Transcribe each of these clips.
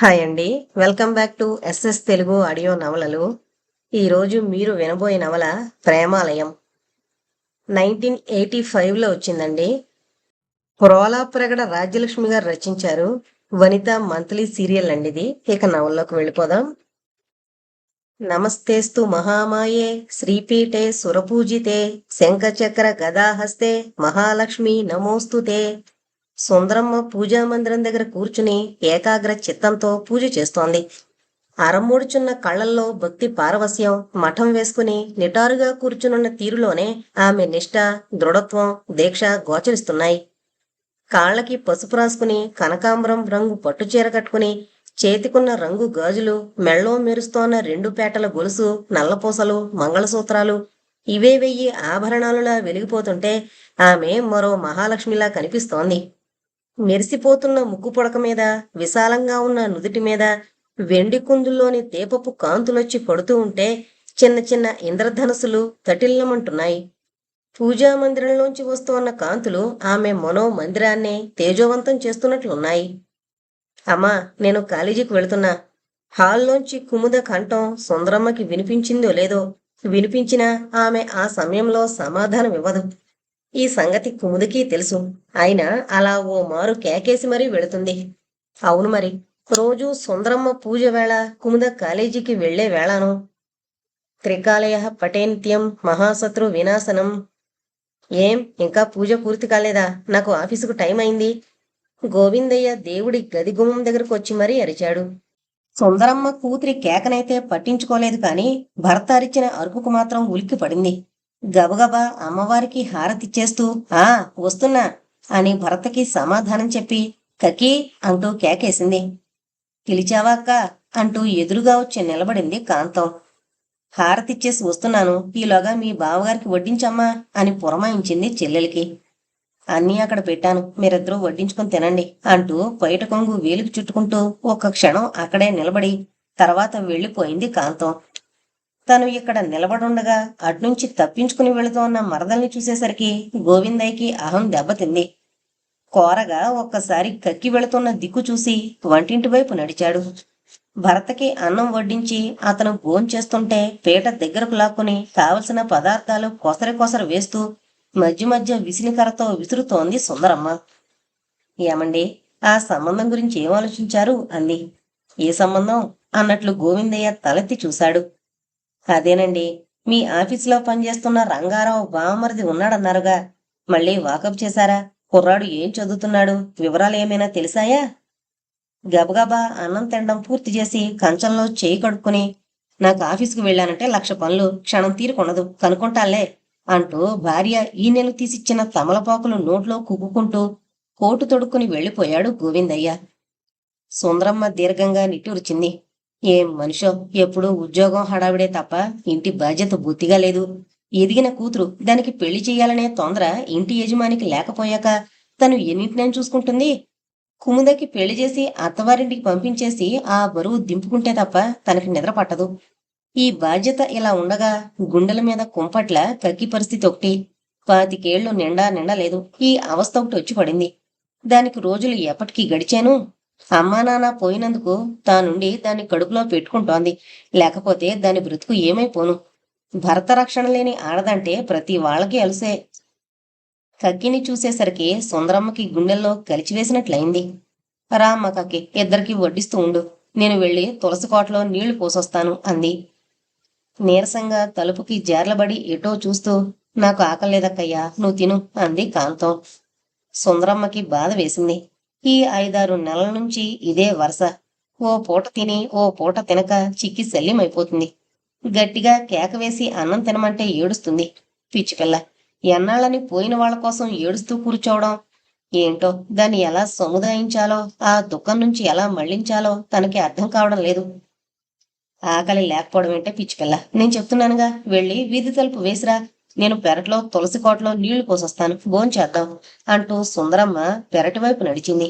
Hi అండి. Welcome back to SS Telugu audio నవలలు. ఈరోజు మీరు వినబోయే నవల ప్రేమాలయం. 1985లో వచ్చిందండి. ప్రోలాప్రగడ రాజ్యలక్ష్మి గారు రచించారు. వనిత మంత్లీ సీరియల్ అండి ఇది. ఇక నవల్లోకి వెళ్ళిపోదాం. నమస్తేస్తు మహామాయే శ్రీపీఠే సురపూజితే శంఖచక్ర గదాహస్తే మహాలక్ష్మి నమోస్తుతే. సుందరమ్మ పూజా మందిరం దగ్గర కూర్చుని ఏకాగ్ర చిత్తంతో పూజ చేస్తోంది. అరమూడుచున్న కళ్లల్లో భక్తి పారవస్యం మఠం వేసుకుని నిటారుగా కూర్చునున్న తీరులోనే ఆమె నిష్ఠ, దృఢత్వం, దీక్ష గోచరిస్తున్నాయి. కాళ్లకి పసుపు రాసుకుని కనకాంబరం రంగు పట్టుచీర కట్టుకుని చేతికున్న రంగు గాజులు, మెళ్ళో మెరుస్తోన్న 2 పేటల గొలుసు, నల్లపూసలు, మంగళసూత్రాలు ఇవే వెయ్యి ఆభరణాలులా వెలిగిపోతుంటే ఆమె మరో మహాలక్ష్మిలా కనిపిస్తోంది. మెరిసిపోతున్న ముక్కు పుడక మీద, విశాలంగా ఉన్న నుదుటి మీద వెండి కుందుల్లోని దీపపు కాంతులొచ్చి పడుతూ ఉంటే చిన్న చిన్న ఇంద్రధనస్సులు తటిల్లమంటున్నాయి. పూజామందిరంలోంచి వస్తున్న కాంతులు ఆమె మనోమందిరాన్నే తేజోవంతం చేస్తున్నట్లున్నాయి. అమ్మా, నేను కాలేజీకి వెళుతున్నా. హాల్లోంచి కుముద కంఠం సుందరమ్మకి వినిపించిందో లేదో, వినిపించినా ఆమె ఆ సమయంలో సమాధానమివ్వదు. ఈ సంగతి కుముదకి తెలుసు. అయినా అలా ఓ మారు కేకేసి మరీ వెళుతుంది. అవును మరి, రోజూ సుందరమ్మ పూజ వేళ కుముద కాలేజీకి వెళ్లే వేళాను. త్రికాలయ పఠేనిత్యం మహాశత్రు వినాశనం. ఏం, ఇంకా పూజ పూర్తి కాలేదా? నాకు ఆఫీసుకు టైం అయింది. గోవిందయ్య దేవుడి గది గుమ్మం దగ్గరకు వచ్చి మరీ అరిచాడు. సుందరమ్మ కూతురి కేకనైతే పట్టించుకోలేదు కాని భర్త అరిచిన అరుపుకు మాత్రం ఉలిక్కి పడింది. గబగబా అమ్మవారికి హారతిచ్చేస్తూ ఆ వస్తున్నా అని భర్తకి సమాధానం చెప్పి కకీ అంటూ కేకేసింది. పిలిచావా అక్క అంటూ ఎదురుగా వచ్చి నిలబడింది కాంతం. హారతిచ్చేసి వస్తున్నాను, ఈలోగా మీ బావగారికి వడ్డించమ్మా అని పురమాయించింది చెల్లెలికి. అన్నీ అక్కడ పెట్టాను, మీరిద్దరూ వడ్డించుకుని తినండి అంటూ బయట కొంగు వేలికి చుట్టుకుంటూ ఒక్క క్షణం అక్కడే నిలబడి తర్వాత వెళ్లిపోయింది కాంతం. తను ఇక్కడ నిలబడుండగా అట్నుంచి తప్పించుకుని వెళుతోన్న మరదల్ని చూసేసరికి గోవిందయ్యకి అహం దెబ్బతింది. కోరగా ఒక్కసారి కక్కి వెళుతున్న దిక్కు చూసి వంటింటి వైపు నడిచాడు. భర్తకి అన్నం వడ్డించి అతను భోంచేస్తుంటే పీట దగ్గరకు లాక్కుని కావలసిన పదార్థాలు కొసరి కొసరు వేస్తూ మధ్య మధ్య విసినికరతో విసురుతోంది సుందరమ్మ. ఏమండి, ఆ సంబంధం గురించి ఏం ఆలోచించారు అంది. ఏ సంబంధం అన్నట్లు గోవిందయ్య తలెత్తి చూశాడు. అదేనండి, మీ ఆఫీసులో పనిచేస్తున్న రంగారావు బావమరిది ఉన్నాడన్నారుగా, మళ్ళీ వాకప్ చేశారా? కుర్రాడు ఏం చదువుతున్నాడు? వివరాలు ఏమైనా తెలిసాయా? గబగబా అన్నం తినడం పూర్తి చేసి కంచంలో చేయి కడుక్కుని నాకు ఆఫీసుకు వెళ్ళానంటే 1,00,000 పనులు, క్షణం తీరుకొనదు, కనుక్కుంటాలే అంటూ భార్య ఈనెలు తీసిచ్చిన తమలపాకులు నోట్లో కుక్కుకుంటూ కోటు తొడుక్కుని వెళ్లిపోయాడు గోవిందయ్య. సుందరమ్మ దీర్ఘంగా నిట్టూర్చింది. ఏం మనిషో, ఎప్పుడూ ఉద్యోగం హడావిడే తప్ప ఇంటి బాధ్యత బొత్తిగా లేదు. ఎదిగిన కూతురు, దానికి పెళ్లి చెయ్యాలనే తొందర ఇంటి యజమానికి లేకపోయాక తను ఎన్నింటినేం చూసుకుంటుంది? కుముదకి పెళ్లి చేసి అత్తవారింటికి పంపించేసి ఆ బరువు దింపుకుంటే తప్ప తనకి నిద్ర పట్టదు. ఈ బాధ్యత ఇలా ఉండగా గుండెల మీద కుంపట్ల కక్కి పరిస్థితి ఒకటి. 25 ఏళ్లు నిండలేదు. ఈ అవస్థ ఒకటి వచ్చి పడింది. దానికి రోజులు ఎప్పటికీ గడిచాను. అమ్మా నాన్న పోయినందుకు తానుండి దాన్ని కడుపులో పెట్టుకుంటోంది. లేకపోతే దాని బ్రతుకు ఏమైపోను. భర్త రక్షణ లేని ఆడదంటే ప్రతి వాళ్ళకి అలుసే. కక్కిని చూసేసరికి సుందరమ్మకి గుండెల్లో కలిచివేసినట్లయింది. రామ్మ కక్కి, ఇద్దరికి వడ్డిస్తూ ఉండు, నేను వెళ్ళి తులసికోటలో నీళ్లు పోసొస్తాను అంది. నీరసంగా తలుపుకి జార్లబడి ఎటో చూస్తూ నాకు ఆకలేదక్కయ్యా, నువ్వు తిను అంది కాంతం. సుందరమ్మకి బాధ వేసింది. ఈ 5-6 నెలల నుంచి ఇదే వరుస. ఓ పూట తిని ఓ పూట తినక చిక్కి శల్యమైపోతుంది. గట్టిగా కేకవేసి అన్నం తినమంటే ఏడుస్తుంది. పిచ్చిపిల్ల, ఎన్నాళ్ళని పోయిన వాళ్ల కోసం ఏడుస్తూ కూర్చోవడం. ఏంటో దాన్ని ఎలా సముదాయించాలో, ఆ దుఃఖం నుంచి ఎలా మళ్లించాలో తనకి అర్థం కావడం లేదు. ఆకలి లేకపోవడం ఏంటే పిచ్చిపిల్ల, నేను చెప్తున్నానుగా, వెళ్ళి వీధి తలుపు వేసిరా, నేను పెరట్లో తులసి కోటలో నీళ్లు పోసొస్తాను, భోంచేద్దాం అంటూ సుందరమ్మ పెరటి వైపు నడిచింది.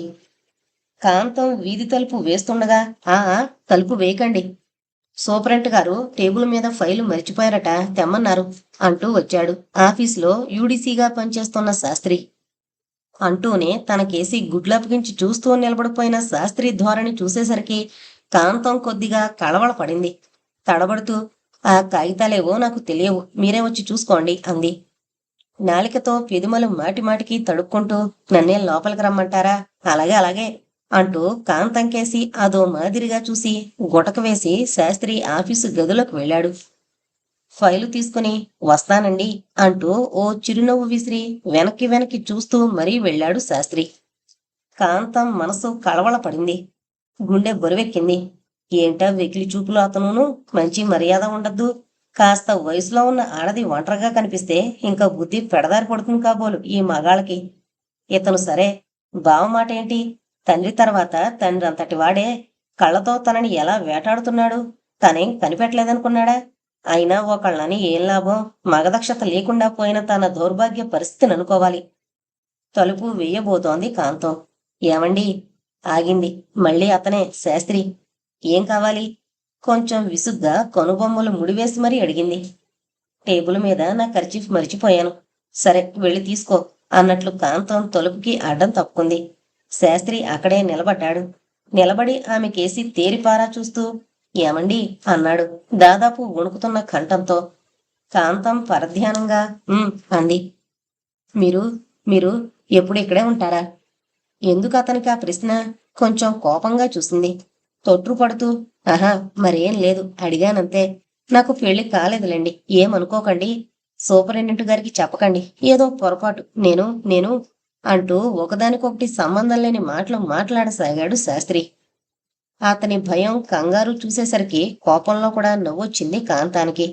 కాంతం వీధి తలుపు వేస్తుండగా తలుపు వేయకండి, సూపరెంట్ గారు టేబుల్ మీద ఫైలు మరిచిపోయారట, తెమ్మన్నారు అంటూ వచ్చాడు ఆఫీసులో యూడీసీగా పనిచేస్తున్న శాస్త్రి. అంటూనే తనకేసి గుడ్లప్పగించి చూస్తూ నిలబడిపోయిన శాస్త్రి ధోరణి చూసేసరికి కాంతం కొద్దిగా కళవళపడింది. తడబడుతూ, ఆ కాగితాలేవో నాకు తెలియవు, మీరే వచ్చి చూసుకోండి అంది. నాలికతో పెదిమలు మాటిమాటికి తడుక్కుంటూ, నన్నే లోపలికి రమ్మంటారా? అలాగే అలాగే అంటూ కాంతంకేసి అదో మాదిరిగా చూసి గుటక వేసి శాస్త్రి ఆఫీసు గదిలోకి వెళ్ళాడు. ఫైలు తీసుకుని వస్తానండి అంటూ ఓ చిరునవ్వు విసిరి వెనక్కి వెనక్కి చూస్తూ మరీ వెళ్ళాడు శాస్త్రి. కాంతం మనసు కళవళపడింది. గుండె బరువెక్కింది. ఏంటా వెకిలి చూపులు అతనును? మంచి మర్యాద ఉండద్దు. కాస్త వయసులో ఉన్న ఆడది ఒంటరిగా కనిపిస్తే ఇంకా బుద్ధి పెడదారి పడుతుంది కాబోలు ఈ మగాళ్ళకి. ఇతను సరే, బావ మాట ఏంటి? తండ్రి తర్వాత తండ్రి అంతటి వాడే కళ్ళతో తనని ఎలా వేటాడుతున్నాడు? తనేం కనిపెట్టలేదనుకున్నాడా? అయినా ఒకళ్ళని ఏం లాభం? మగదక్షత లేకుండా పోయిన తన దౌర్భాగ్య పరిస్థితిని అనుకోవాలి. తలుపు వెయ్యబోతోంది కాంతం. ఏమండి? ఆగింది. మళ్ళీ అతనే, శాస్త్రి. ఏం కావాలి? కొంచెం విసుగ్గా కనుబొమ్మలు ముడివేసి మరీ అడిగింది. టేబుల్ మీద నా కర్చీఫ్ మరిచిపోయాను. సరే, వెళ్ళి తీసుకో అన్నట్లు కాంతం తలుపుకి అడ్డం తప్పుకుంది. శాస్త్రి అక్కడే నిలబడ్డాడు. నిలబడి ఆమెకేసి తేరిపారా చూస్తూ, ఏమండి అన్నాడు దాదాపు వణుకుతున్న కంఠంతో. కాంతం పరధ్యానంగా అంది. మీరు మీరు ఎప్పుడు ఇక్కడే ఉంటారా? ఎందుకు అతనికి ఆ ప్రశ్న? కొంచెం కోపంగా చూసింది. తొట్రుపడుతూ, ఆహా, మరేం లేదు, అడిగానంతే. నాకు పెళ్లి కాలేదులేండి, ఏమనుకోకండి. సూపరింటెండెంట్ గారికి చెప్పకండి, ఏదో పొరపాటు. నేను నేను అంటూ ఒకదానికొకటి సంబంధం లేని మాటలు మాట్లాడసాగాడు శాస్త్రి. అతని భయం, కంగారు చూసేసరికి కోపంలో కూడా నవ్వొచ్చింది కాంతానికి.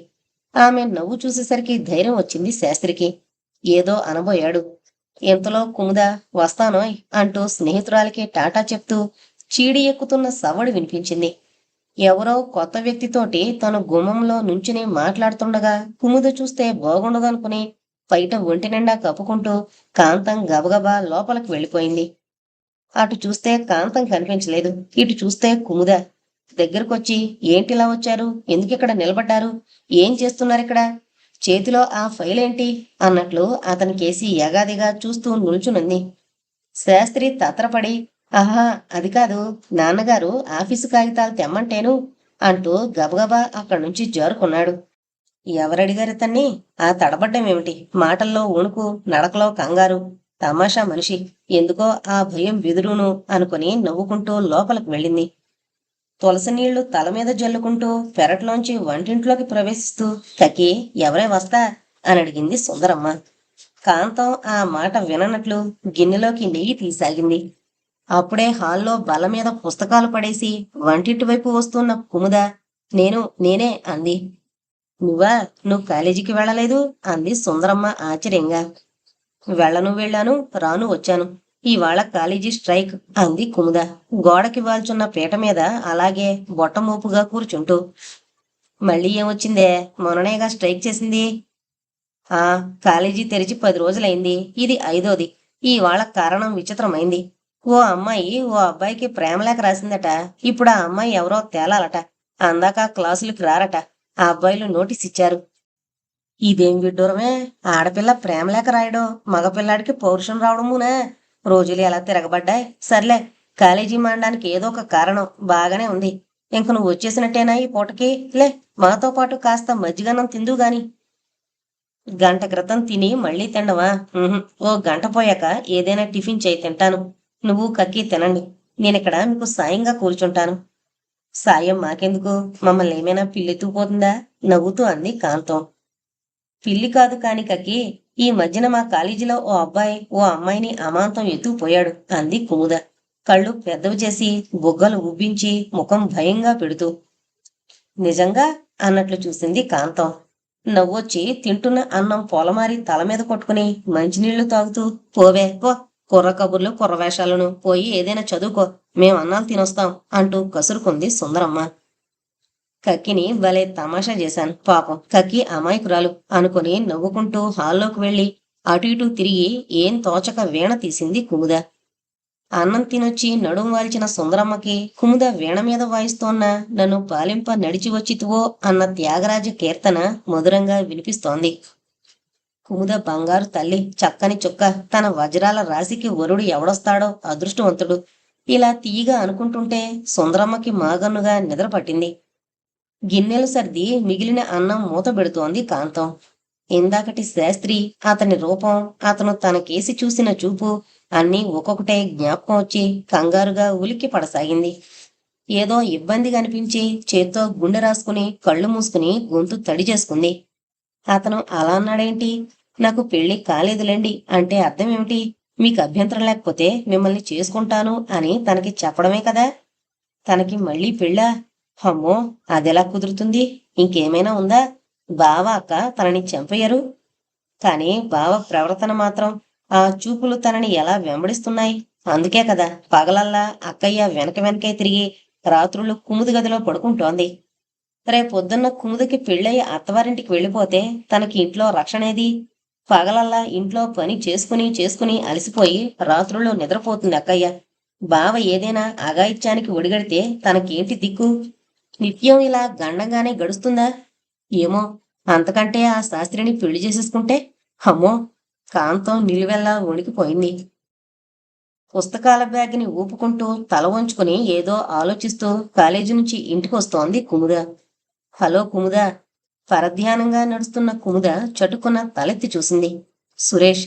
ఆమె నవ్వు చూసేసరికి ధైర్యం వచ్చింది శాస్త్రికి. ఏదో అనబోయాడు. ఇంతలో కుముద వస్తానోయ్ అంటూ స్నేహితురాలికి టాటా చెప్తూ చీడి ఎక్కుతున్న సవ్వడి వినిపించింది. ఎవరో కొత్త వ్యక్తితోటి తను గుమ్మంలో నుంచుని మాట్లాడుతుండగా కుముద చూస్తే బాగుండదనుకుని బయట ఒంటి నిండా కప్పుకుంటూ కాంతం గబగబా లోపలికి వెళ్ళిపోయింది. అటు చూస్తే కాంతం కనిపించలేదు. ఇటు చూస్తే కుముద. దగ్గరకొచ్చి, ఏంటిలా వచ్చారు? ఎందుకిక్కడ నిలబడ్డారు? ఏం చేస్తున్నారిక్కడ? చేతిలో ఆ ఫైల్ ఏంటి అన్నట్లు అతనికేసి యగాదిగా చూస్తూ నిల్చునుంది. శాస్త్రి తత్రపడి, ఆహా, అది కాదు, నాన్నగారు ఆఫీసు కాగితాలు తెమ్మంటేను అంటూ గబగబా అక్కడి నుంచి జారుకున్నాడు. ఎవరడిగారు తన్ని? ఆ తడబడ్డమేమిటి? మాటల్లో వణుకు, నడకలో కంగారు. తమాషా మనిషి. ఎందుకో ఆ భయం బెదురును అనుకుని నవ్వుకుంటూ లోపలికి వెళ్ళింది. తులసి నీళ్లు తల మీద జల్లుకుంటూ పెరట్లోంచి వంటింట్లోకి ప్రవేశిస్తూ, కకి, ఎవరే వస్తా అని అడిగింది సుందరమ్మ. కాంతం ఆ మాట విననట్లు గిన్నెలోకి నెయ్యి తీసాగింది. అప్పుడే హాల్లో బల్ల మీద పుస్తకాలు పడేసి వంటింటి వైపు వస్తున్న కుముద, నేనే అంది. నువ్వా? నువ్వు కాలేజీకి వెళ్ళలేదు అంది సుందరమ్మ ఆశ్చర్యంగా. వెళ్ళాను, రాను వచ్చాను. ఇవాళ కాలేజీ స్ట్రైక్ అంది కుముద గోడకి వాల్చున్న పీట మీద అలాగే బొట్టమోపుగా కూర్చుంటూ. మళ్ళీ ఏమొచ్చిందే? మొన్ననేగా స్ట్రైక్ చేసింది. ఆ, కాలేజీ తెరిచి 10 రోజులైంది. ఇది 5వది. ఇవాళ కారణం విచిత్రమైంది. ఓ అమ్మాయి ఓ అబ్బాయికి ప్రేమలేఖ రాసిందట. ఇప్పుడు ఆ అమ్మాయి ఎవరో తేలాలట. అందాక క్లాసులకి రారట. ఆ అబ్బాయిలు నోటీస్ ఇచ్చారు. ఇదేం విడ్డూరమే! ఆడపిల్ల ప్రేమలేఖ రాయడం, మగపిల్లాడికి పౌరుషం రావడమునా? రోజులు ఎలా తిరగబడ్డాయి. సర్లే, కాలేజీ మానడానికి ఏదో ఒక కారణం బాగానే ఉంది. ఇంక నువ్వు వచ్చేసినట్టేనా ఈ పూటకి? లే, మాతో పాటు కాస్త మజ్జిగన్నం తిందు గాని. గంట క్రితం తిని మళ్ళీ తిండవా? ఓ గంట పోయాక ఏదైనా టిఫిన్ చేయి, తింటాను. నువ్వు కక్కి తినండి. నేనిక్కడ మీకు సాయంగా కూర్చుంటాను. సాయం మాకెందుకు? మమ్మల్ని ఏమైనా పిల్లెత్తుకుపోతుందా? నవ్వుతూ అంది కాంతం. పిల్లి కాదు కాని కక్కి, ఈ మధ్యన మా కాలేజీలో ఓ అబ్బాయి ఓ అమ్మాయిని అమాంతం ఎత్తుకుపోయాడు అంది కుముద కళ్ళు పెద్దవి చేసి బుగ్గలు ఉబ్బించి ముఖం భయంగా పెడుతూ. నిజంగా అన్నట్లు చూసింది కాంతం. నవ్వొచ్చి తింటున్న అన్నం పొలమారి తల మీద కొట్టుకుని మంచినీళ్లు తాగుతూ, పోవే పో, కుర్ర కబుర్లు కుర్రవేషాలను పోయి ఏదైనా చదువుకో, మేం అన్నాలు తినొస్తాం అంటూ కసురుకుంది సుందరమ్మ. కక్కిని భలే తమాషా చేశాను, పాపం కక్కి అమాయకురాలు అనుకుని నవ్వుకుంటూ హాల్లోకి వెళ్లి అటు ఇటు తిరిగి ఏం తోచక వీణ తీసింది కుముద. అన్నం తినొచ్చి నడుం వాల్చిన సుందరమ్మకి కుముద వీణ మీద వాయిస్తోన్న నన్ను పాలింప నడిచి వచ్చితువో అన్న త్యాగరాజ కీర్తన మధురంగా వినిపిస్తోంది. కుముద బంగారు తల్లి, చక్కని చుక్క, తన వజ్రాల రాశికి వరుడు ఎవడొస్తాడో అదృష్టవంతుడు. ఇలా తీయగా అనుకుంటుంటే సుందరమ్మకి మాగన్నుగా నిద్ర పట్టింది. గిన్నెలు సర్ది మిగిలిన అన్నం మూత పెడుతోంది కాంతం. ఇందాకటి శాస్త్రి, అతని రూపం, అతను తనకేసి చూసిన చూపు అన్నీ ఒక్కొక్కటే జ్ఞాపకం వచ్చి కంగారుగా ఉలిక్కి పడసాగింది. ఏదో ఇబ్బంది కనిపించి చేత్తో గుండె రాసుకుని కళ్ళు మూసుకుని గొంతు తడి చేసుకుంది. అతను అలా అన్నాడేంటి? నాకు పెళ్లి కాలేదులేండి అంటే అర్థం ఏమిటి? మీకు అభ్యంతరం లేకపోతే మిమ్మల్ని చేసుకుంటాను అని తనకి చెప్పడమే కదా. తనకి మళ్ళీ పెళ్ళా? అమ్మో, అదెలా కుదురుతుంది? ఇంకేమైనా ఉందా? బావ అక్క తనని చంపేయరు. కాని బావ ప్రవర్తన మాత్రం, ఆ చూపులు తనని ఎలా వెంబడిస్తున్నాయి. అందుకే కదా పగలల్లా అక్కయ్య వెనక వెనకే తిరిగి రాత్రుళ్ళు కుముది గదిలో పడుకుంటోంది. రేపొద్దున్న కుముదికి పెళ్ళయి అత్తవారింటికి వెళ్ళిపోతే తనకి ఇంట్లో రక్షణేది? పగలల్లా ఇంట్లో పని చేసుకుని చేసుకుని అలసిపోయి రాత్రుళ్ళు నిద్రపోతుంది అక్కయ్య. బావ ఏదైనా అఘాయిత్యానికి ఒడిగడితే తనకేంటి దిక్కు? నిత్యం ఇలా గండంగానే గడుస్తుందా? ఏమో, అంతకంటే ఆ శాస్త్రిని పెళ్లి చేసేసుకుంటే? అమ్మో! కాంతం నిలువెల్లా వణికిపోయింది. పుస్తకాల బ్యాగ్ని ఊపుకుంటూ తల వంచుకుని ఏదో ఆలోచిస్తూ కాలేజీ నుంచి ఇంటికి వస్తోంది కుముద. హలో కుముద. పరధ్యానంగా నడుస్తున్న కుముద చటుకున్న తలెత్తి చూసింది. సురేష్.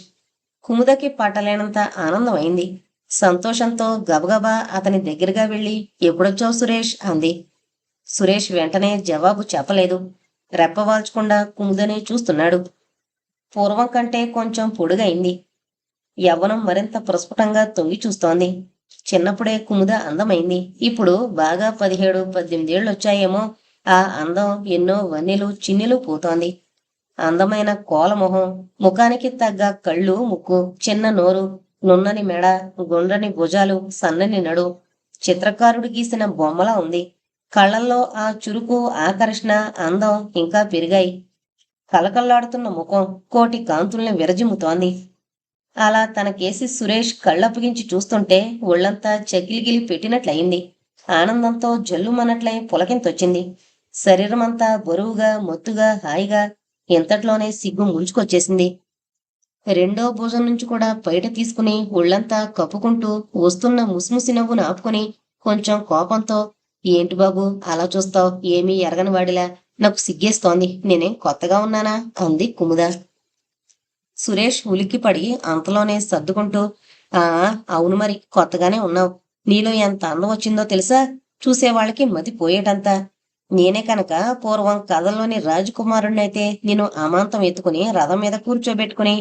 కుముదకి పట్టలేనంత ఆనందం అయింది. సంతోషంతో గబగబా అతని దగ్గరగా వెళ్ళి ఎప్పుడొచ్చావు సురేష్ అంది. సురేష్ వెంటనే జవాబు చెప్పలేదు. రెప్పవాల్చకుండా కుముదనే చూస్తున్నాడు. పూర్వం కంటే కొంచెం పొడుగైంది. యవ్వనం మరింత ప్రస్ఫుటంగా తొంగి చూస్తోంది. చిన్నప్పుడే కుముద అందమైంది. ఇప్పుడు బాగా 17, 18 ఏళ్ళొచ్చాయేమో. ఆ అందం ఎన్నో వన్నెలు చిన్నెలు పోతోంది. అందమైన కోలమొహం, ముఖానికి తగ్గ కళ్ళు ముక్కు, చిన్న నోరు, నున్నని మెడ, గుండ్రని భుజాలు, సన్నని నడు. చిత్రకారుడు గీసిన బొమ్మలా ఉంది. కళ్ళల్లో ఆ చురుకు, ఆకర్షణ, అందం ఇంకా పెరిగాయి. కలకల్లాడుతున్న ముఖం కోటి కాంతుల్ని విరజిమ్ముతోంది. అలా తనకేసి సురేష్ కళ్ళప్పగించి చూస్తుంటే ఒళ్లంతా చకిలిగిలి పెట్టినట్లయింది. ఆనందంతో జల్లుమన్నట్లై పులకింతొచ్చింది. శరీరమంతా బరువుగా, మొత్తుగా, హాయిగా. ఇంతట్లోనే సిగ్గు ముంచుకొచ్చేసింది. రెండో భుజం నుంచి కూడా బయట తీసుకుని ఒళ్లంతా కప్పుకుంటూ వస్తున్న ముసిముసి నవ్వును ఆపుకుని కొంచెం కోపంతో, ఏంటి బాబు అలా చూస్తావ్? ఏమీ ఎరగని వాడిలా. నాకు సిగ్గేస్తోంది. నేనేం కొత్తగా ఉన్నానా అంది కుముద. సురేష్ ఉలిక్కిపడి అంతలోనే సర్దుకుంటూ, ఆ అవును మరి, కొత్తగానే ఉన్నావు. నీలో ఎంత అందం వచ్చిందో తెలుసా? చూసేవాళ్ళకి మతి పోయేటంతా. నేనే కనుక పూర్వం కథల్లోని రాజకుమారుణ్ణైతే నేను అమాంతం ఎత్తుకుని రథం మీద కూర్చోబెట్టుకుని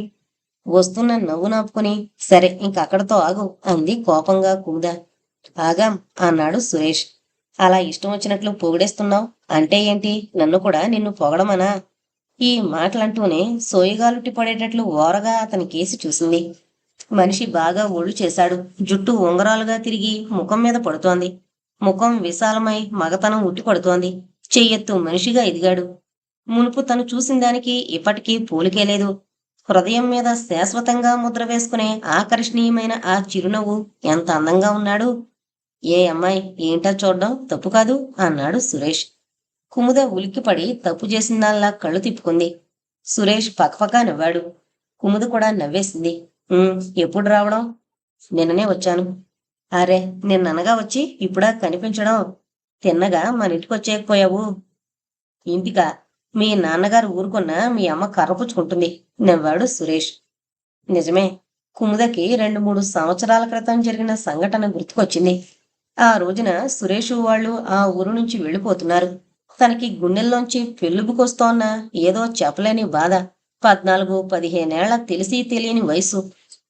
వస్తున్న నవ్వు నాపుకుని, సరే ఇంకక్కడితో ఆగు అంది కోపంగా కుముద. ఆగాం అన్నాడు సురేష్. అలా ఇష్టం వచ్చినట్లు పొగిడేస్తున్నావు అంటే ఏంటి? నన్ను కూడా నిన్ను పొగడమనా? ఈ మాటలంటూనే సోయిగాలుట్టి పడేటట్లు ఓరగా అతని కేసి చూసింది. మనిషి బాగా ఒళ్ళు చేశాడు. జుట్టు ఉంగరాలుగా తిరిగి ముఖం మీద పడుతోంది. ముఖం విశాలమై మగతనం ఉట్టి పడుతోంది. చెయ్యెత్తు మనిషిగా ఎదిగాడు. మునుపు తను చూసిన దానికి ఇప్పటికీ పోలికే లేదు. హృదయం మీద శాశ్వతంగా ముద్ర వేసుకునే ఆకర్షణీయమైన ఆ చిరునవ్వు ఎంత అందంగా ఉన్నాడు. ఏ అమ్మాయి ఏంటో చూడ్డం తప్పు కాదు అన్నాడు సురేష్. కుముద ఉలిక్కిపడి తప్పు చేసిందాల్లా కళ్ళు తిప్పుకుంది. సురేష్ పకపకా నవ్వాడు. కుముద కూడా నవ్వేసింది. ఎప్పుడు రావడం? నిన్ననే వచ్చాను. అరే, నిన్ననగా వచ్చి ఇప్పుడా కనిపించడం? తిన్నగా మన ఇంటికి వచ్చేయకపోయావు? ఇంటికా? మీ నాన్నగారు ఊరుకున్నా మీ అమ్మ కర్రపుచ్చుకుంటుంది నవ్వాడు సురేష్. నిజమే. కుముదకి 2-3 సంవత్సరాల క్రితం జరిగిన సంఘటన గుర్తుకొచ్చింది. ఆ రోజున సురేషు వాళ్ళు ఆ ఊరు నుంచి వెళ్ళిపోతున్నారు. తనకి గుండెల్లోంచి పెళ్ళుబుకొస్తోన్న ఏదో చెప్పలేని బాధ. 14-15 తెలిసి తెలియని వయసు.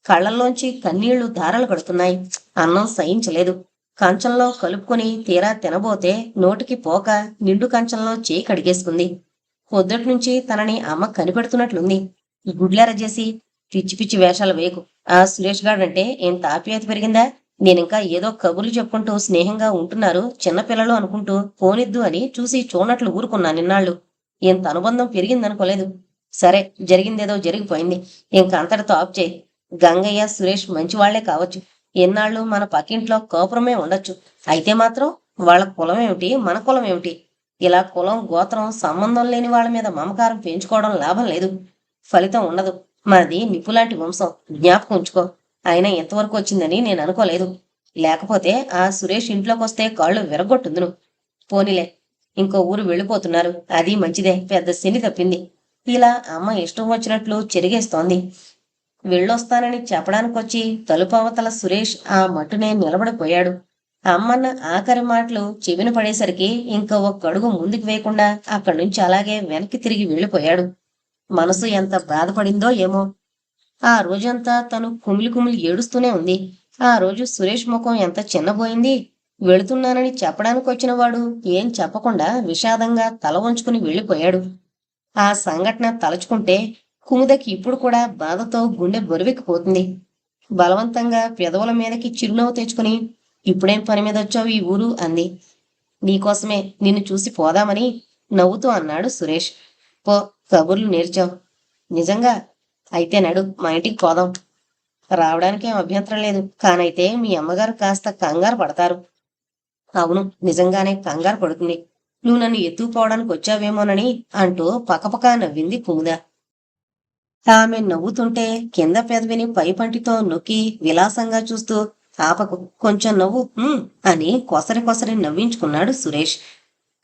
కళ్ళల్లోంచి కన్నీళ్లు ధారలు కడుతున్నాయి. అన్నం సహించలేదు. కంచంలో కలుపుకొని తీరా తినబోతే నోటికి పోక నిండు కంచంలో చేయి కడిగేసుకుంది. పొద్దుట్నుంచి తనని అమ్మ కనిపెడుతున్నట్లుంది. గుడ్లెరజేసి పిచ్చి పిచ్చి వేషాలు వేయకు. ఆ సురేష్ గాడంటే ఎంత ఆప్యాయత పెరిగిందా? నేనింకా ఏదో కబుర్లు చెప్పుకుంటూ స్నేహంగా ఉంటున్నారు చిన్నపిల్లలు అనుకుంటూ పోనిద్దు అని చూసి చూడనట్లు ఊరుకున్నా నిన్నాళ్ళు. ఇంత అనుబంధం పెరిగిందనుకోలేదు. సరే, జరిగిందేదో జరిగిపోయింది. ఇంక అంతటితో ఆప్ చేయి. గంగయ్య, సురేష్ మంచివాళ్లే కావచ్చు. ఎన్నాళ్ళు మన పక్కింట్లో కోపురమే ఉండొచ్చు. అయితే మాత్రం వాళ్ళ కులం ఏమిటి, మన కులం ఏమిటి? ఇలా కులం, గోత్రం సంబంధం లేని వాళ్ళ మీద మమకారం పెంచుకోవడం లాభం లేదు. ఫలితం ఉండదు. మాది నిప్పులాంటి వంశం, జ్ఞాపకం ఉంచుకో. అయినా ఎంతవరకు వచ్చిందని నేను అనుకోలేదు. లేకపోతే ఆ సురేష్ ఇంట్లోకొస్తే కాళ్ళు విరగొట్టుందును. పోనీలే, ఇంకో ఊరు వెళ్ళిపోతున్నారు, అది మంచిదే, పెద్ద శని తప్పింది. ఇలా అమ్మ ఇష్టం వచ్చినట్లు చెరిగేస్తోంది. వెళ్ళొస్తానని చెప్పడానికొచ్చి తలుపవతల సురేష్ ఆ మట్టునే నిలబడిపోయాడు. అమ్మన్న ఆఖరి మాటలు చెవిన పడేసరికి ఇంకా ఒక్కడుగు ముందుకు వేయకుండా అక్కడి నుంచి అలాగే వెనక్కి తిరిగి వెళ్ళిపోయాడు. మనసు ఎంత బాధపడిందో ఏమో. ఆ రోజంతా తను కుమిలి కుమిలి ఏడుస్తూనే ఉంది. ఆ రోజు సురేష్ ముఖం ఎంత చిన్నబోయింది. వెళుతున్నానని చెప్పడానికి వచ్చిన వాడు ఏం చెప్పకుండా విషాదంగా తల వంచుకుని వెళ్ళిపోయాడు. ఆ సంఘటన తలుచుకుంటే కుముదకి ఇప్పుడు కూడా బాధతో గుండె బరువెక్కిపోతుంది. బలవంతంగా పెదవుల మీదకి చిరునవ్వు తెచ్చుకుని, ఇప్పుడేం పని మీద వచ్చావు ఈ ఊరు అంది. నీకోసమే, నిన్ను చూసి పోదామని నవ్వుతూ అన్నాడు సురేష్. పో, కబుర్లు నేర్చావు. నిజంగా? అయితే నడు, మా ఇంటికి పోదాం. రావడానికేం అభ్యంతరం లేదు, కానైతే మీ అమ్మగారు కాస్త కంగారు పడతారు. అవును, నిజంగానే కంగారు పడుతుంది. నువ్వు నన్ను ఎత్తుకుపోవడానికి వచ్చావేమోనని అంటూ పకపకా నవ్వింది కుముద. ఆమె నవ్వుతుంటే కింద పెదవిని పై పంటితో నొక్కి విలాసంగా చూస్తూ, ఆపకు, కొంచెం నవ్వు అని కొసరి కొసరి నవ్వించుకున్నాడు సురేష్.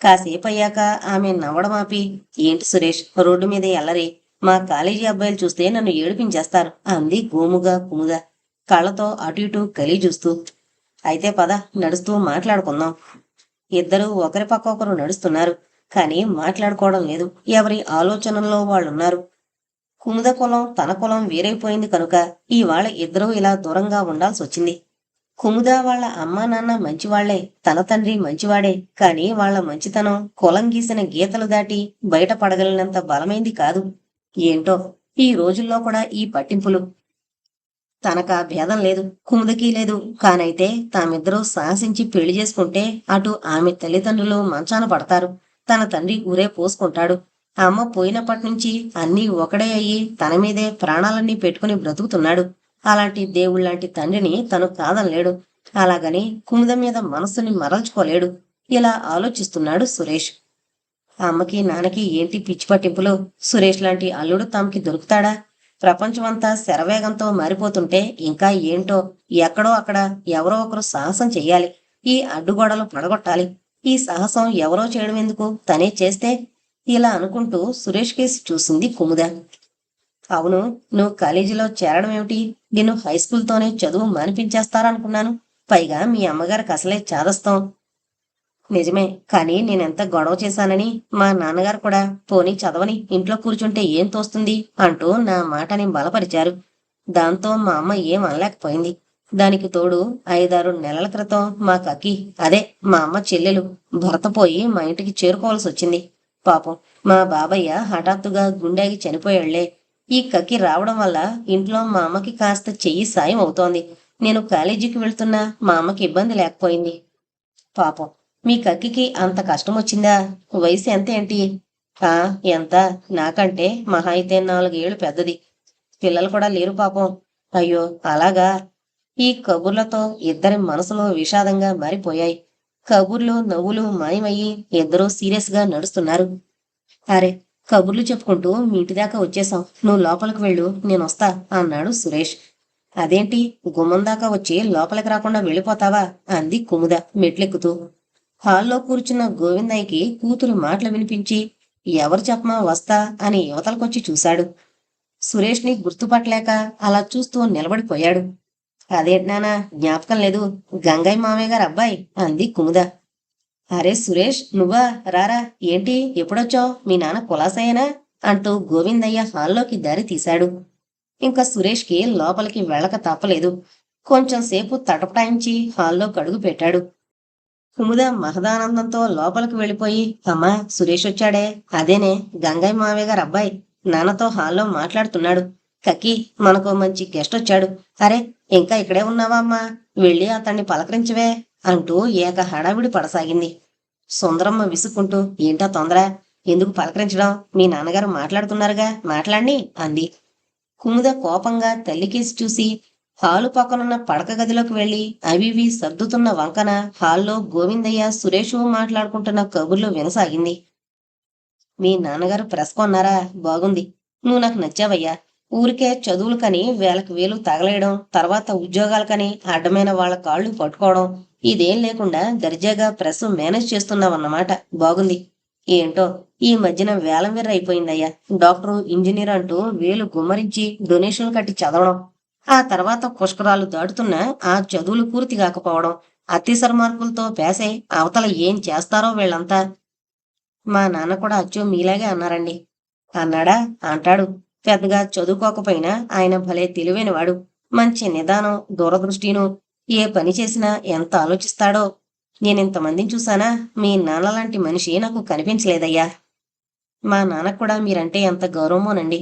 కాసేపయ్యాక ఆమె నవ్వడమాపి, ఏంటి సురేష్, రోడ్డు మీద ఎల్లరి, మా కాలేజీ అబ్బాయిలు చూస్తే నన్ను ఏడిపించేస్తారు అంది గోముగా కుముద, కళ్ళతో అటు ఇటు కలి చూస్తూ. అయితే పద, నడుస్తూ మాట్లాడుకుందాం. ఇద్దరూ ఒకరి పక్క ఒకరు నడుస్తున్నారు, కానీ మాట్లాడుకోవడం లేదు. ఎవరి ఆలోచనల్లో వాళ్ళున్నారు. కుముద కులం తన కులం వేరైపోయింది కనుక ఇవాళ ఇద్దరూ ఇలా దూరంగా ఉండాల్సి వచ్చింది. కుముద వాళ్ళ అమ్మా నాన్న మంచివాళ్లే, తన తండ్రి మంచివాడే, కాని వాళ్ల మంచితనం కులం గీసిన గీతలు దాటి బయట పడగలిగినంత బలమైంది కాదు. ఏంటో ఈ రోజుల్లో కూడా ఈ పట్టింపులు. తనకా భేదం లేదు, కుముదకి లేదు. కానైతే తామిద్దరూ సాహసించి పెళ్లి చేసుకుంటే అటు ఆమె తల్లిదండ్రులు మంచాన పడతారు, తన తండ్రి ఊరే పోసుకుంటాడు. అమ్మ పోయినప్పటి నుంచి అన్నీ ఒకడే అయ్యి తన మీదే ప్రాణాలన్నీ పెట్టుకుని బ్రతుకుతున్నాడు. అలాంటి దేవుళ్లాంటి తండ్రిని తను కాదనలేడు. అలాగని కుముద మీద మనస్సుని మరల్చుకోలేడు. ఇలా ఆలోచిస్తున్నాడు సురేష్. అమ్మకి నాన్నకి ఏంటి పిచ్చి పట్టింపులు? సురేష్ లాంటి అల్లుడు తమకి దొరుకుతాడా? ప్రపంచమంతా శరవేగంతో మారిపోతుంటే ఇంకా ఏంటో, ఎక్కడో అక్కడ ఎవరో ఒకరు సాహసం చెయ్యాలి. ఈ అడ్డుగోడలు పడగొట్టాలి. ఈ సాహసం ఎవరో చేయడం ఎందుకు, తనే చేస్తే? ఇలా అనుకుంటూ సురేష్ కేసి చూసింది కుముద. అవును, నువ్వు కాలేజీలో చేరడం ఏమిటి? నేను హైస్కూల్తోనే చదువు మానిపించేస్తారనుకున్నాను. పైగా మీ అమ్మగారికి అసలే చాదస్తాం. నిజమే, కానీ నేనెంత గొడవ చేశానని మా నాన్నగారు కూడా పోనీ చదవని, ఇంట్లో కూర్చుంటే ఏం తోస్తుంది అంటూ నా మాటని బలపరిచారు. దాంతో మా అమ్మ ఏం అనలేకపోయింది. దానికి తోడు 5-6 నెలల క్రితం మా కక్కి, అదే మా అమ్మ చెల్లెలు భర్త పోయి మా ఇంటికి చేరుకోవాల్సి వచ్చింది. పాపం మా బాబయ్య హఠాత్తుగా గుండెకి చనిపోయాళ్లే. ఈ కక్కి రావడం వల్ల ఇంట్లో మా అమ్మకి కాస్త చెయ్యి సాయం అవుతోంది. నేను కాలేజీకి వెళ్తున్నా మా అమ్మకి ఇబ్బంది లేకపోయింది. పాపం మీ కక్కికి అంత కష్టం వచ్చిందా? వయసు ఎంత ఏంటి? ఆ ఎంత, నాకంటే మహా అయితే 4 ఏళ్ళు పెద్దది. పిల్లలు కూడా లేరు పాపం. అయ్యో అలాగా. ఈ కబుర్లతో ఇద్దరి మనసులో విషాదంగా మారిపోయాయి. కబుర్లు నవ్వులు మాయమయ్యి ఇద్దరూ సీరియస్ గా నడుస్తున్నారు. అరే, కబుర్లు చెప్పుకుంటూ మీ ఇంటి దాకా వచ్చేసాం, నువ్వు లోపలికి వెళ్ళు, నేనొస్తా అన్నాడు సురేష్. అదేంటి, గుమ్మం దాకా వచ్చి లోపలికి రాకుండా వెళ్ళిపోతావా అంది కుముద మెట్లెక్కుతూ. హాల్లో కూర్చున్న గోవిందయ్యకి కూతురు మాటలు వినిపించి, ఎవరు చెప్పమా వస్తా అని యువతలకొచ్చి చూశాడు. సురేష్ని గుర్తుపట్టలేక అలా చూస్తూ నిలబడిపోయాడు. అదేంటి నానా, జ్ఞాపకం లేదు, గంగయ్య మామయ్య గారు అబ్బాయి అంది కుముద. అరే సురేష్, నువ్వా, రారా, ఏంటి ఎప్పుడొచ్చావు, మీ నాన్న కులాసయ్యనా అంటూ గోవిందయ్య హాల్లోకి దారి తీశాడు. ఇంకా సురేష్కి లోపలికి వెళ్ళక తప్పలేదు. కొంచెం సేపు తటపటాయించి హాల్లో కడుగు పెట్టాడు. కుముద మహదానందంతో లోపలికి వెళ్ళిపోయి, అమ్మా సురేష్ వచ్చాడే, అదేనే గంగయ్య మావయ్య గారు అబ్బాయి, నాన్నతో హాల్లో మాట్లాడుతున్నాడు. కక్కి, మనకు మంచి గెస్ట్ వచ్చాడు. అరే, ఇంకా ఇక్కడే ఉన్నావా అమ్మా, వెళ్ళి అతన్ని పలకరించవే అంటూ ఏక హడావిడి పడసాగింది. సుందరమ్మ విసుక్కుంటూ, ఏంటా తొందర, ఎందుకు పలకరించడం, మీ నాన్నగారు మాట్లాడుతున్నారుగా, మాట్లాడిని అంది. కుముద కోపంగా తల్లికేసి చూసి హాలు పక్కనున్న పడక గదిలోకి వెళ్లి అవివి సర్దుతున్న వంకన హాల్లో గోవిందయ్య సురేషు మాట్లాడుకుంటున్న కబుర్లు వినసాగింది. మీ నాన్నగారు ప్రెస్ కొన్నారా, బాగుంది. నువ్వు నాకు నచ్చావయ్యా. ఊరికే చదువులకని వేలకు వేలు తగలేయడం, తర్వాత ఉద్యోగాలకని అడ్డమైన వాళ్ళ కాళ్ళు పట్టుకోవడం, ఇదేం లేకుండా దర్జాగా ప్రెస్ మేనేజ్ చేస్తున్నావన్నమాట. బాగుంది. ఏంటో ఈ మధ్యన వేలం వెర్ర అయిపోయిందయ్యా. డాక్టరు, ఇంజనీర్ అంటూ వేలు గుమ్మరించి డొనేషన్లు కట్టి చదవడం, ఆ తర్వాత పుష్కరాలు దాటుతున్న ఆ చదువులు పూర్తి కాకపోవడం, అత్యవసర మార్కులతో పేసై అవతల ఏం చేస్తారో వీళ్ళంతా. మా నాన్న కూడా అచ్చు మీలాగే అన్నారండి. అన్నాడా? అంటాడు. పెద్దగా చదువుకోకపోయినా ఆయన భలే తెలివైనవాడు. మంచి నిదానం, దూరదృష్టిను. ఏ పని చేసినా ఎంత ఆలోచిస్తాడో. నేనింతమందిని చూశానా? మీ నాన్నలాంటి మనిషి నాకు కనిపించలేదయ్యా. మా నాన్నకు కూడా మీరంటే ఎంత గౌరవమోనండి.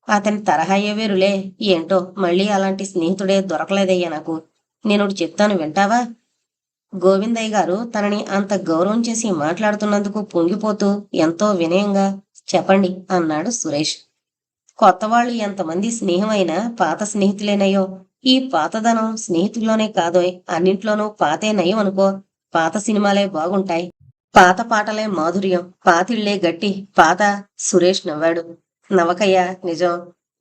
అతని తరహాయే వేరులే. ఏంటో మళ్ళీ అలాంటి స్నేహితుడే దొరకలేదయ్యా నాకు. నేనొకటి చెప్తాను, వింటావా? గోవిందయ్య గారు తనని అంత గౌరవం చేసి మాట్లాడుతున్నందుకు పొంగిపోతూ ఎంతో వినయంగా, చెప్పండి అన్నాడు సురేష్. కొత్తవాళ్ళు ఎంతమంది స్నేహమైనా పాత స్నేహితులేనయ్యో. ఈ పాతదనం స్నేహితుల్లోనే కాదోయ్, అన్నింట్లోనూ పాతే నయం అనుకో. పాత సినిమాలే బాగుంటాయి. పాత పాటలే మాధుర్యం. పాతిళ్లే గట్టి. పాత. సురేష్ నవ్వాడు. నవకయ్యా, నిజం.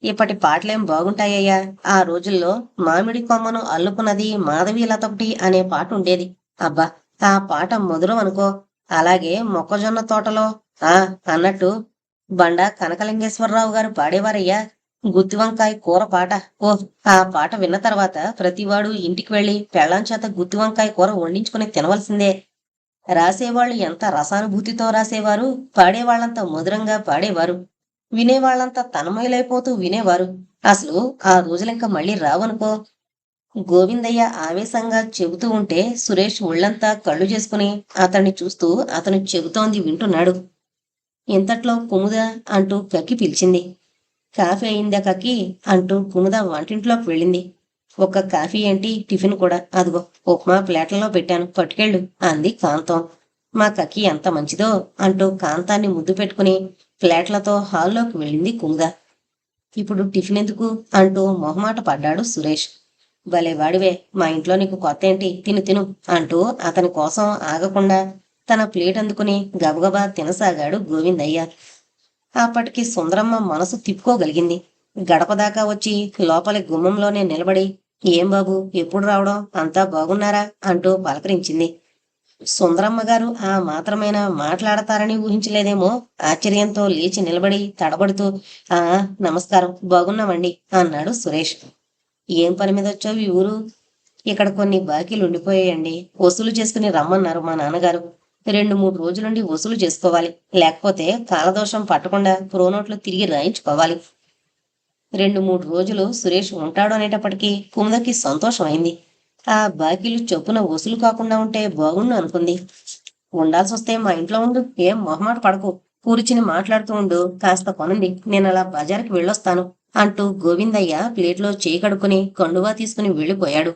ఇప్పటి పాటలేం బాగుంటాయ్యా. ఆ రోజుల్లో మామిడి కొమ్మను అల్లుకున్నది మాధవీలతొకటి అనే పాట ఉండేది. అబ్బా, ఆ పాట మధురం అనుకో. అలాగే మొక్కజొన్న తోటలో ఆ అన్నట్టు బండా కనకలింగేశ్వరరావు గారు పాడేవారయ్యా గుత్తి వంకాయ కూర పాట. ఓహ్, ఆ పాట విన్న తర్వాత ప్రతివాడు ఇంటికి వెళ్లి పెళ్ళాం చేత గుత్తి వంకాయ కూర వండించుకుని తినవలసిందే. రాసేవాళ్ళు ఎంత రసానుభూతితో రాసేవారు, పాడేవాళ్లంతా మధురంగా పాడేవారు, వినేవాళ్లంతా తన్మయులైపోతూ వినేవారు. అసలు ఆ రోజులింక మళ్ళీ రావనుకో. గోవిందయ్య ఆవేశంగా చెబుతూ ఉంటే సురేష్ ఒళ్ళంతా కళ్ళు చేసుకుని అతన్ని చూస్తూ అతను చెబుతోంది వింటున్నాడు. ఇంతట్లో కుముద అంటూ కక్కి పిలిచింది. కాఫీ అయిందా కక్కి అంటూ కుముద వంటింట్లోకి వెళ్ళింది. ఒక్క కాఫీ ఏంటి, టిఫిన్ కూడా. అదిగో ఉప్మా ప్లేట్లలో పెట్టాను, పట్టుకెళ్ళు అంది కాంతం. మా కక్కి ఎంత మంచిదో అంటూ కాంతాన్ని ముద్దు పెట్టుకుని ప్లేట్లతో హాల్లోకి వెళ్ళింది కుముద. ఇప్పుడు టిఫిన్ ఎందుకు అంటూ మొహమాట పడ్డాడు సురేష్. భలే వాడివే, మా ఇంట్లో నీకు కొత్త ఏంటి, తిను తిను అంటూ అతని కోసం ఆగకుండా తన ప్లేట్ అందుకుని గబగబా తినసాగాడు గోవిందయ్య. అప్పటికి సుందరమ్మ మనసు తిప్పుకోగలిగింది. గడపదాకా వచ్చి లోపలి గుమ్మంలోనే నిలబడి, ఏం బాబు, ఎప్పుడు రావడం, అంతా బాగున్నారా అంటూ పలకరించింది. సుందరమ్మ గారు ఆ మాత్రమైనా మాట్లాడతారని ఊహించలేదేమో. ఆశ్చర్యంతో లేచి నిలబడి తడబడుతూ, ఆ నమస్కారం, బాగున్నామండి అన్నాడు సురేష్. ఏం పని మీద వచ్చావు ఈ ఊరు? ఇక్కడ కొన్ని బాకీలు ఉండిపోయాయండి, వసూలు చేసుకుని రమ్మన్నారు మా నాన్నగారు. 2-3 రోజులుండి వసూలు చేసుకోవాలి, లేకపోతే కాలదోషం పట్టకుండా ప్రోనోట్లు తిరిగి రాయించుకోవాలి. 2-3 రోజులు సురేష్ ఉంటాడు అనేటప్పటికీ కుముదకి సంతోషమైంది. ఆ బాకీలు చొప్పున వసూలు కాకుండా ఉంటే బాగుండు అనుకుంది. ఉండాల్సి వస్తే మా ఇంట్లో ఉండు, ఏం మొహమాట పడకు. కూర్చుని మాట్లాడుతూ ఉండు, కాస్త పనుంది, నేను అలా బజార్కి వెళ్ళొస్తాను అంటూ గోవిందయ్య ప్లేట్లో చేయి కడుక్కుని కండువా తీసుకుని వెళ్ళిపోయాడు.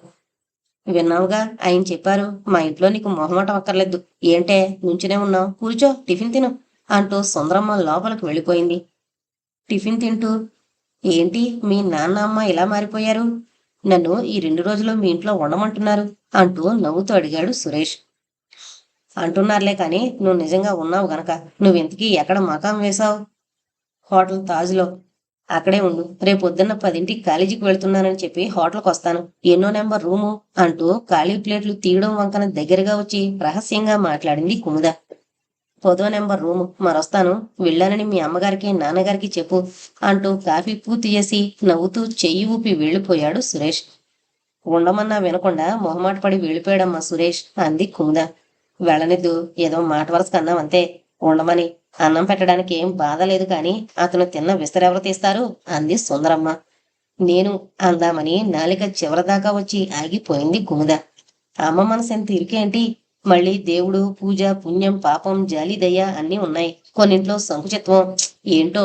విన్నావుగా, ఆయన చెప్పారు, మా ఇంట్లో నీకు మొహమాటం అక్కర్లేదు. ఏంటే నుంచునే ఉన్నావు, కూర్చో, టిఫిన్ తిను అంటూ సుందరమ్మ లోపలికి వెళ్ళిపోయింది. టిఫిన్ తింటూ, ఏంటి మీ నాన్న అమ్మ ఇలా మారిపోయారు? నన్ను ఈ 2 రోజులు మీ ఇంట్లో ఉండమంటున్నారు అంటూ నవ్వుతూ అడిగాడు సురేష్. అంటున్నారులే కాని నువ్వు నిజంగా ఉన్నావు గనక. నువ్వెంతకీ ఎక్కడ మకాం వేశావు? హోటల్ తాజ్లో. అక్కడే ఉండు, రేపొద్దున్న 10ంటికి కాలేజీకి వెళ్తున్నానని చెప్పి హోటల్కి వస్తాను. ఎన్నో నెంబర్ రూము అంటూ ఖాళీ ప్లేట్లు తీయడం వంకన దగ్గరగా వచ్చి రహస్యంగా మాట్లాడింది కుముద. 10వ నెంబర్ రూము, మరొస్తాను. వెళ్ళానని మీ అమ్మగారికి నాన్నగారికి చెప్పు అంటూ కాఫీ పూర్తి చేసి నవ్వుతూ చెయ్యి ఊపి వెళ్ళిపోయాడు సురేష్. ఉండమన్నా వినకుండా మొహమాట పడి వెళ్ళిపోయాడమ్మా సురేష్ అంది కుముద. వెళ్ళనిద్దు, ఏదో మాట వరసకు అన్నావంతే. ఉండమని అన్నం పెట్టడానికి ఏం బాధ లేదు కాని అతను తిన్న విస్తరెవరు తీస్తారు అంది సుందరమ్మ. నేను అందామని నాలిక చివరిదాకా వచ్చి ఆగిపోయింది కుముద. అమ్మ మనసు ఎంత ఇరికేంటి? మళ్ళీ దేవుడు, పూజ, పుణ్యం, పాపం, జాలి, దయ అన్నీ ఉన్నాయి. కొన్నింట్లో సంకుచిత్వం. ఏంటో